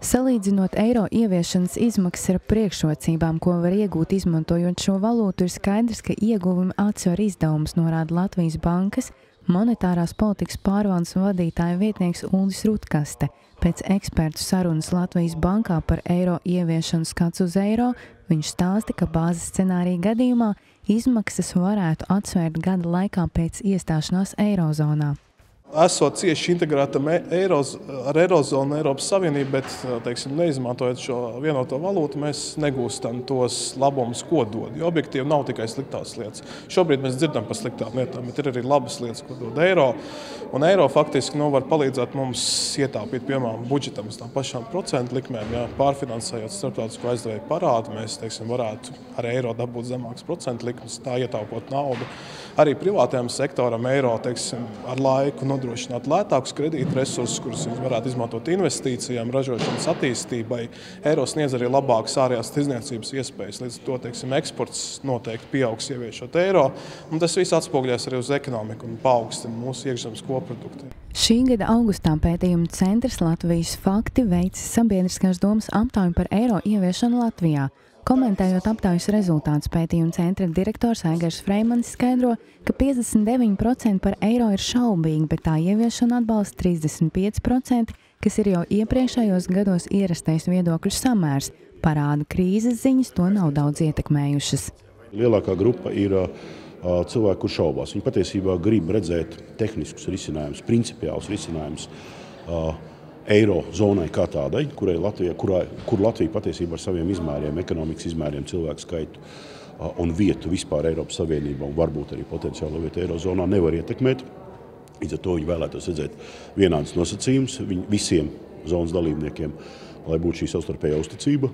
Salīdzinot eiro ieviešanas izmaksas ar priekšrocībām, ko var iegūt izmantojot šo valūtu, ir skaidrs, ka ieguvumi atsver izdevumus, norāda Latvijas bankas monetārās politikas pārvaldes vadītāja vietnieks Uldis Rutkaste. Pēc ekspertu sarunas Latvijas bankā par eiro ieviešanu skats uz eiro, viņš stāsta, ka bāzes scenārija gadījumā izmaksas varētu atsvērt gada laikā pēc iestāšanās eirozonā. Esot cieši integrētam ar Eirozonu, Eiropas Savienību, bet neizmantojot šo vienoto valūtu, mēs negūstam tos labumus, ko dod. Jo objektīvi nav tikai sliktās lietas. Šobrīd mēs dzirdam par sliktām lietām, bet ir arī labas lietas, ko dod eiro. Un eiro faktiski var palīdzēt mums ietaupīt, piemēram, budžetam uz tām pašām procentu likmēm. Pārfinansējot starptautisko aizdevēju parādu, mēs varētu ar eiro dabūt zemākas procentu likmes, tā ietaupot naudu. Arī privātajam sektoram eiro ar laiku nodrošināt lētākus kredītu resursus, kurus viņi varētu izmantot investīcijām, ražošanas attīstībai. Eiro sniedz arī labākas ārējās tirdzniecības iespējas. Līdz ar to eksports noteikti pieaugs ieviešot eiro. Un tas viss atspoguļojas arī uz ekonomiku un paaugstina mūsu iekšzemes koproduktu. Šī gada augustā pētījuma centrs Latvijas fakti veicis sabiedriskās domas aptauju par eiro ieviešanu Latvijā. Komentējot aptaujas rezultātus, pētījuma centra direktors Aigars Freimanis skaidro, ka 59% par eiro ir šaubīgi, bet tā ieviešanu atbalsta 35%, kas ir jau iepriekšējos gados ierastais viedokļu samērs. Parāda krīzes ziņas to nav daudz ietekmējušas. Lielākā grupa ir cilvēki, kur šaubās. Viņi patiesībā grib redzēt tehniskus risinājumus, principiālus risinājumus Eirozonai kā tādai, kur Latvija patiesībā ar saviem izmēriem, ekonomikas izmēriem, cilvēku skaitu un vietu vispār Eiropas Savienībā un varbūt arī potenciālo vietu Eirozonā nevar ietekmēt. Līdz ar to viņi vēlētos redzēt vienādas nosacījumus visiem zonas dalībniekiem, lai būtu šī savstarpējā uzticība,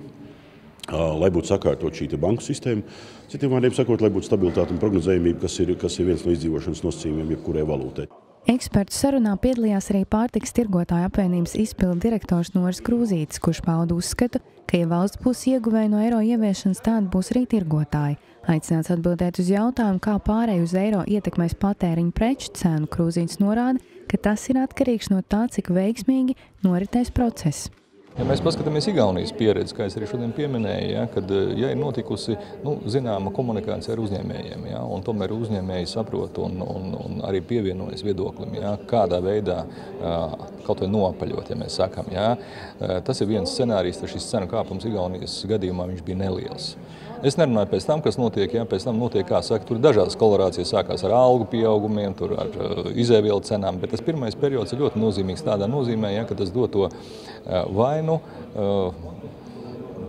lai būtu sakārtot šī banku sistēma. Citiem vārdiem sakot, lai būtu stabilitāte un prognozējumība, kas ir viens no izdzīvošanas nosacījumiem jebkurai valūtai. Ekspertu sarunā piedalījās arī Pārtikas tirgotāju apvienības izpildu direktors Noris Krūzītis, kurš pauda uzskatu, ka, ja valsts būs ieguvēja no eiro ieviešanas, tāda būs arī tirgotāji. Aicināts atbildēt uz jautājumu, kā pārēj uz eiro ietekmēs patēriņu preču cenu, Krūzītis norāda, ka tas ir atkarīgs no tā, cik veiksmīgi noritēs process. Ja mēs paskatāmies Igaunijas pieredzi, kā es arī šodien pieminēju, kad ir notikusi zināma komunikācija ar uzņēmējiem, un tomēr uzņēmēji saprot un arī pievienojas viedoklim, kādā veidā kaut vai noapaļot, ja mēs sakam. Tas ir viens scenārijs, tad šis cenu kāpums Igaunijas gadījumā viņš bija neliels. Es nerunāju pēc tam, kas notiek, pēc tam notiek, kā saka, tur dažādas kolorācijas sākās ar algu pieaugumiem, tur ar izēvielu cenām, bet tas pirmais periods ir ļoti nozīmīgs tādā nozīmē, ka tas dod to vainu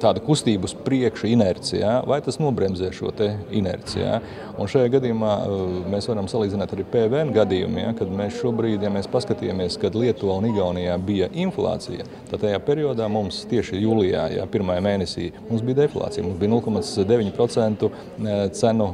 tāda kustību uz priekšu inercija, vai tas nobremzē šo te inerciju. Un šajā gadījumā mēs varam salīdzināt arī PVN gadījumu, kad mēs šobrīd, ja mēs paskatījāmies, kad Lietuvā un Igaunijā bija inflācija, tad tajā periodā mums tieši jūlijā, pirmajā mēnesī, mums bija deflācija. Mums bija 0,9% cenu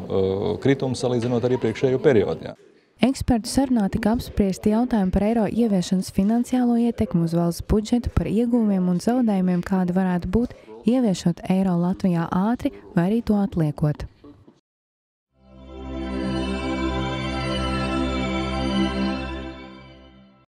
kritums salīdzinot ar iepriekšējo periodu. Ekspertu sarunā tika apspriesti jautājumi par eiro ieviešanas finansiālo ietekmi uz valsts budžetu, par ieguvumiem un zaudējumiem, kādi varētu būt ieviešot eiro Latvijā ātri vai arī to atliekot.